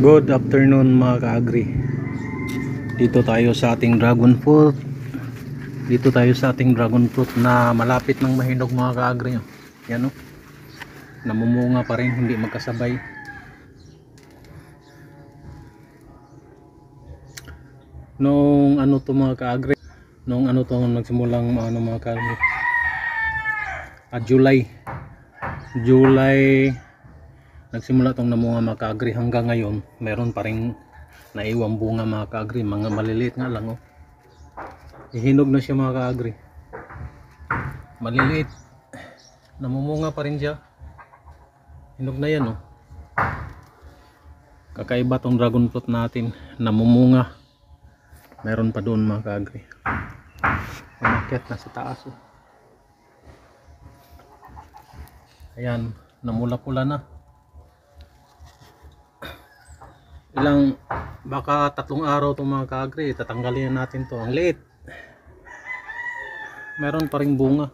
Good afternoon mga ka-agri. Dito tayo sa ating dragon fruit. Na malapit ng mahinog mga ka-agri. Yan o. Namumunga pa rin, hindi magkasabay. Nung ano to mga ka-agri? Nung ano to nagsimulang mga ka-agri? July nagsimula tong namunga mga ka-agri, hanggang ngayon meron pa rin naiwang bunga mga ka-agri, mga maliliit nga lang Ihinog na siya mga ka-agri, maliliit, namumunga pa rin siya, hinog na yan kakaiba tong dragon fruit natin, namumunga, meron pa doon mga ka-agri, umakyat na sa taas ayan, namula-pula na. Baka 3 araw itong mga ka-agri, tatanggalin natin to. Ang liit, meron pa ring bunga.